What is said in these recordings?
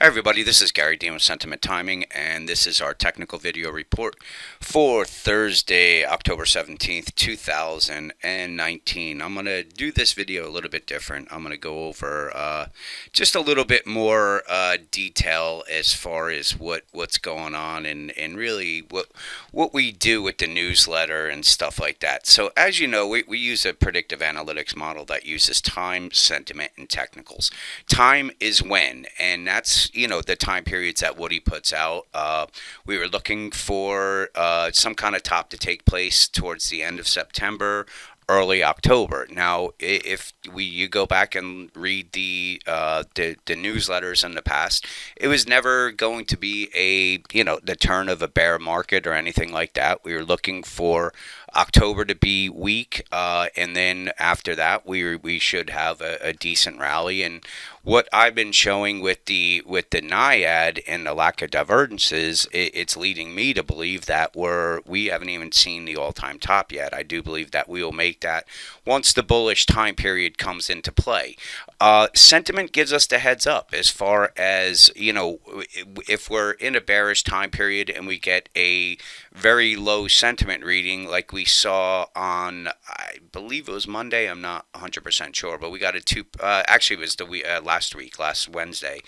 Hi everybody, this is Gary Dean with Sentiment Timing, and this is our technical video report for Thursday, October 17th, 2019. I'm going to do this video a little bit different. I'm going to go over just a little bit more detail as far as what's going on and really what we do with the newsletter and stuff like that. So as you know, we use a predictive analytics model that uses time, sentiment, and technicals. Time is when, and that's the time periods that Woody puts out. We were looking for some kind of top to take place towards the end of September, early October. Now, if you go back and read the newsletters in the past, it was never going to be the turn of a bear market or anything like that. We were looking for October to be weak, and then after that, we should have a decent rally. And what I've been showing with the NIAD and the lack of divergences, it's leading me to believe that we haven't even seen the all-time top yet. I do believe that we will make that once the bullish time period comes into play. Sentiment gives us the heads up as far as, if we're in a bearish time period and we get a very low sentiment reading like we saw on, I believe it was Monday, I'm not 100% sure, but we got a actually it was last Wednesday,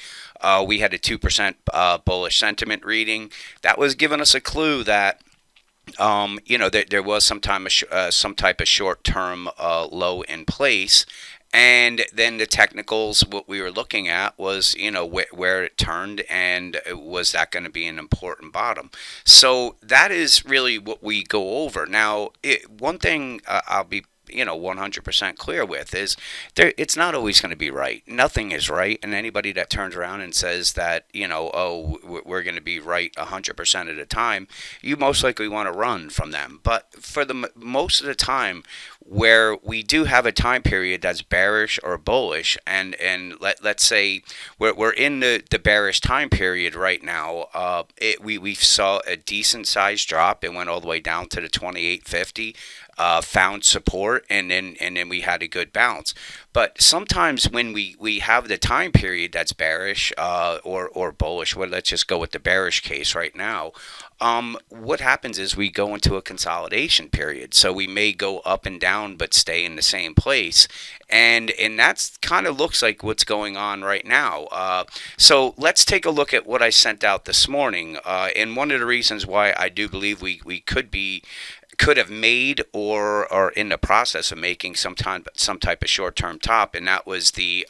we had a 2% bullish sentiment reading. That was giving us a clue that there was some type of short-term low in place, and then the technicals. What we were looking at was where it turned, and was that going to be an important bottom? So that is really what we go over. Now, one thing I'll be 100% clear with is it's not always going to be right. Nothing is right, and anybody that turns around and says that we're going to be right 100% of the time, you most likely want to run from them. But for the most of the time, where we do have a time period that's bearish or bullish, and let's say we're in the bearish time period right now, we saw a decent sized drop. It went all the way down to the 2850. Found support, and then we had a good bounce. But sometimes when we have the time period that's bearish or bullish, well, let's just go with the bearish case right now. What happens is we go into a consolidation period. So we may go up and down but stay in the same place. And that's kind of looks like what's going on right now. So let's take a look at what I sent out this morning. And one of the reasons why I do believe we could have made or are in the process of making some type of short-term top, and that was the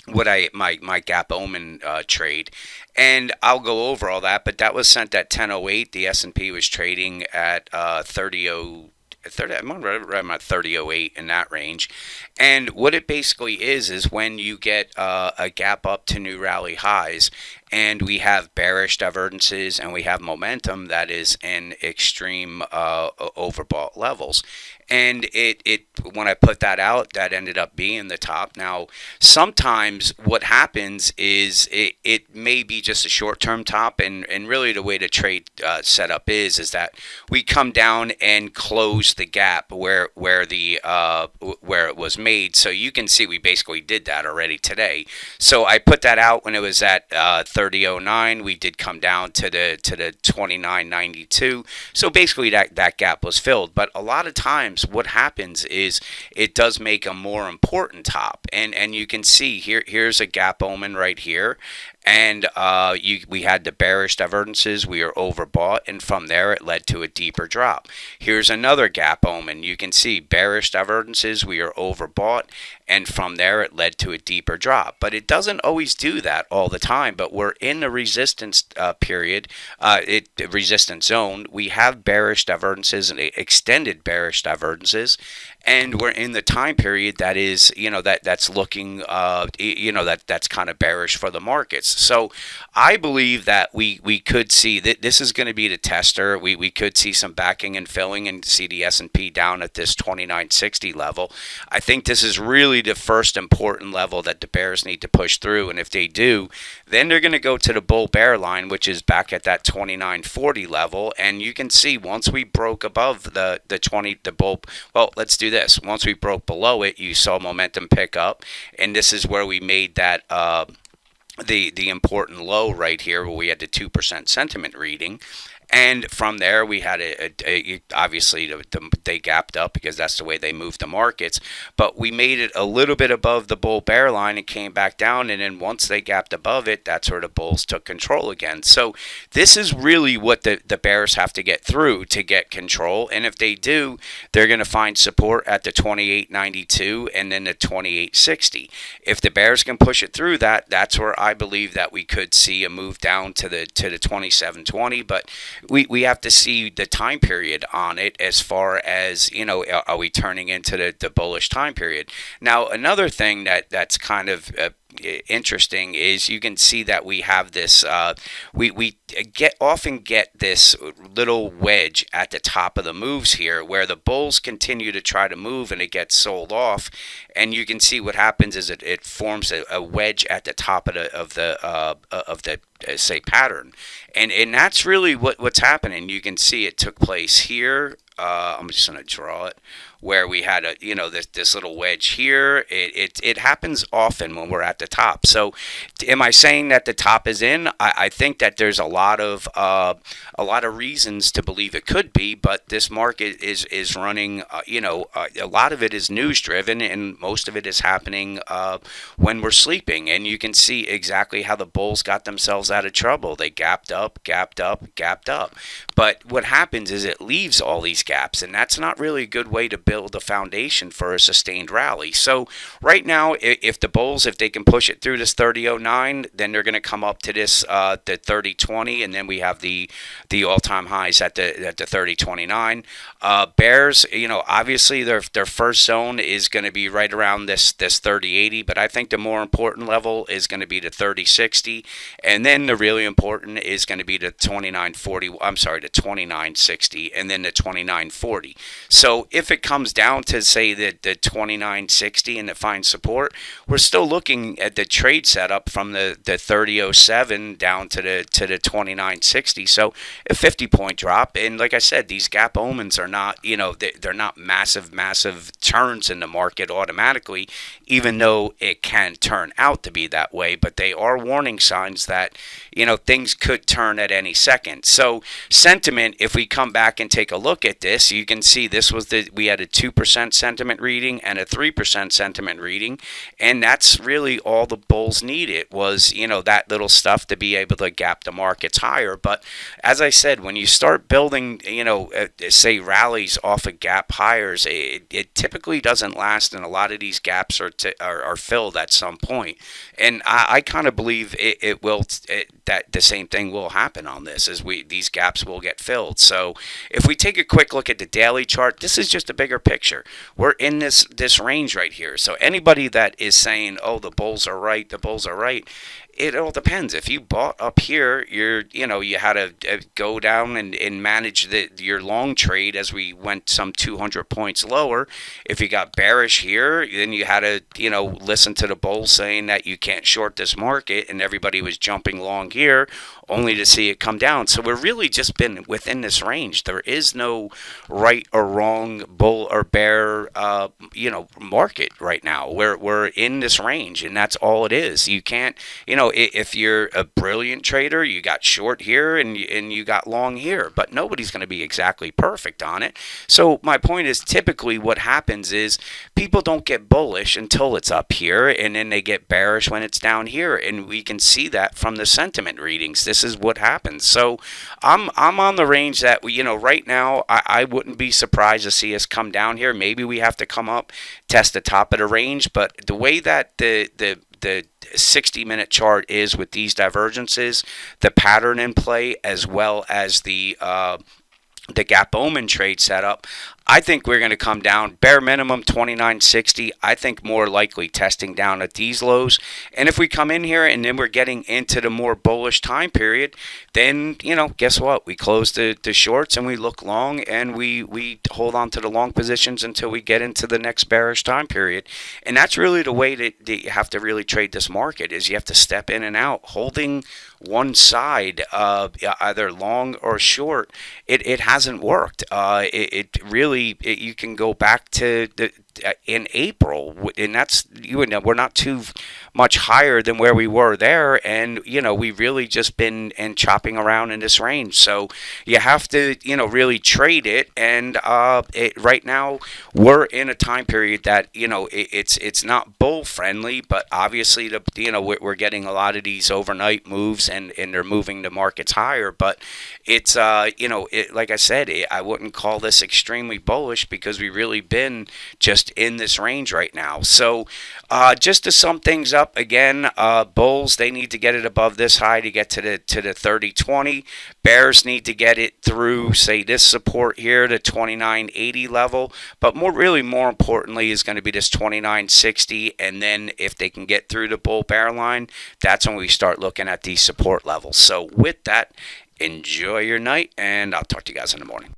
my Gap Omen trade, and I'll go over all that. But that was sent at 10:08. The S&P was trading at 30, I'm around 30.08 in that range. And what it basically is when you get a gap up to new rally highs, and we have bearish divergences and we have momentum that is in extreme overbought levels. And it when I put that out, that ended up being the top. Now, sometimes what happens is it may be just a short-term top, and really the way the trade setup is that we come down and close the gap where it was made. So you can see we basically did that already today. So I put that out when it was at 30.09. We did come down to the 29.92. So basically that gap was filled. But a lot of times what happens is it does make a more important top, and you can see here's a Gap Omen right here. And we had the bearish divergences. We are overbought, and from there it led to a deeper drop. Here's another Gap Omen. You can see bearish divergences. We are overbought, and from there it led to a deeper drop. But it doesn't always do that all the time. But we're in the resistance period, resistance zone. We have bearish divergences and extended bearish divergences, and we're in the time period that is that's looking that's kind of bearish for the markets. So I believe that we could see that this is going to be the tester. We could see some backing and filling and see the S&P down at this 2960 level. I think this is really the first important level that the bears need to push through, and if they do, then they're going to go to the bull bear line, which is back at that 2940 level. And you can see once we broke above the bull, well, let's do this. Once we broke below it, you saw momentum pick up, and this is where we made that the important low right here where we had the 2% sentiment reading. And from there, we had obviously they gapped up because that's the way they move the markets. But we made it a little bit above the bull bear line and came back down. And then once they gapped above it, that's where the bulls took control again. So this is really what the bears have to get through to get control. And if they do, they're going to find support at the 28.92 and then the 28.60. If the bears can push it through that, that's where I believe that we could see a move down to the 27.20. But we have to see the time period on it as far as, are we turning into the bullish time period? Now, another thing that's kind of interesting is you can see that we have this we often get this little wedge at the top of the moves here where the bulls continue to try to move and it gets sold off, and you can see what happens is it forms a wedge at the top of the say pattern, and that's really what's happening. You can see it took place here. I'm just going to draw it where we had this little wedge here. It happens often when we're at the top. So, am I saying that the top is in? I think that there's a lot of reasons to believe it could be, but this market is running. A lot of it is news driven, and most of it is happening when we're sleeping. And you can see exactly how the bulls got themselves out of trouble. They gapped up, gapped up, gapped up. But what happens is it leaves all these gaps, and that's not really a good way to build a foundation for a sustained rally. So right now, if the bulls, if they can push it through this 30.09, then they're going to come up to this the 30.20, and then we have the all-time highs at the 30.29. Bears, obviously their first zone is going to be right around this 30.80, but I think the more important level is going to be the 30.60, and then the really important is going to be the 29.40. I'm sorry, the 29.60, and then the 29.40. So if it comes down to say the 29.60 and it finds support, we're still looking at the trade setup from the 30.07 down to the 29.60. So a 50-point drop, and like I said, these gap omens are not, they're not massive turns in the market automatically, even though it can turn out to be that way. But they are warning signs that things could turn at any second. So sentiment, if we come back and take a look at this, you can see we had a 2% sentiment reading and a 3% sentiment reading, and that's really all the bulls needed was that little stuff to be able to gap the markets higher. But as I said, when you start building say rallies off of gap higher, it typically doesn't last, and a lot of these gaps are filled at some point. And I kind of believe it will that the same thing will happen on this, as these gaps will get filled. So if we take a quick look at the daily chart, this is just a bigger picture. We're in this range right here. So anybody that is saying, oh, the bulls are right, it all depends. If you bought up here, you had to go down and manage your long trade as we went some 200 points lower. If you got bearish here, then you had to listen to the bulls saying that you can't short this market, and everybody was jumping long here only to see it come down. So we're really just been within this range. There is no right or wrong bull or bear market right now. We're in this range, and that's all it is. You can't if you're a brilliant trader, you got short here and you got long here, but nobody's going to be exactly perfect on it. So my point is, typically what happens is people don't get bullish until it's up here, and then they get bearish when it's down here, and we can see that from the sentiment readings. This is what happens. So I'm on the range that right now I wouldn't be surprised to see us come down here. Maybe we have to come up, test the top of the range, but the way that the 60-minute chart is with these divergences, the pattern in play, as well as the gap omen trade setup, I think we're going to come down bare minimum 29.60. I think more likely testing down at these lows. And if we come in here and then we're getting into the more bullish time period, then guess what? We close the shorts and we look long, and we hold on to the long positions until we get into the next bearish time period. And that's really the way that you have to really trade this market, is you have to step in and out, holding one side, either long or short. It hasn't worked. It really, you can go back to in April, and that's we're not too much higher than where we were there, and we've really just been and chopping around in this range. So you have to really trade it, and right now we're in a time period that it's not bull friendly, but obviously we're getting a lot of these overnight moves, and they're moving the markets higher, but it's like I said, I wouldn't call this extremely bullish because we really been just in this range right now. So just to sum things up again, bulls, they need to get it above this high to get to the 30-20. Bears need to get it through, say, this support here, the 29.80 level, but more importantly is going to be this 29.60, and then if they can get through the bull bear line, that's when we start looking at these support levels. So with that, enjoy your night, and I'll talk to you guys in the morning.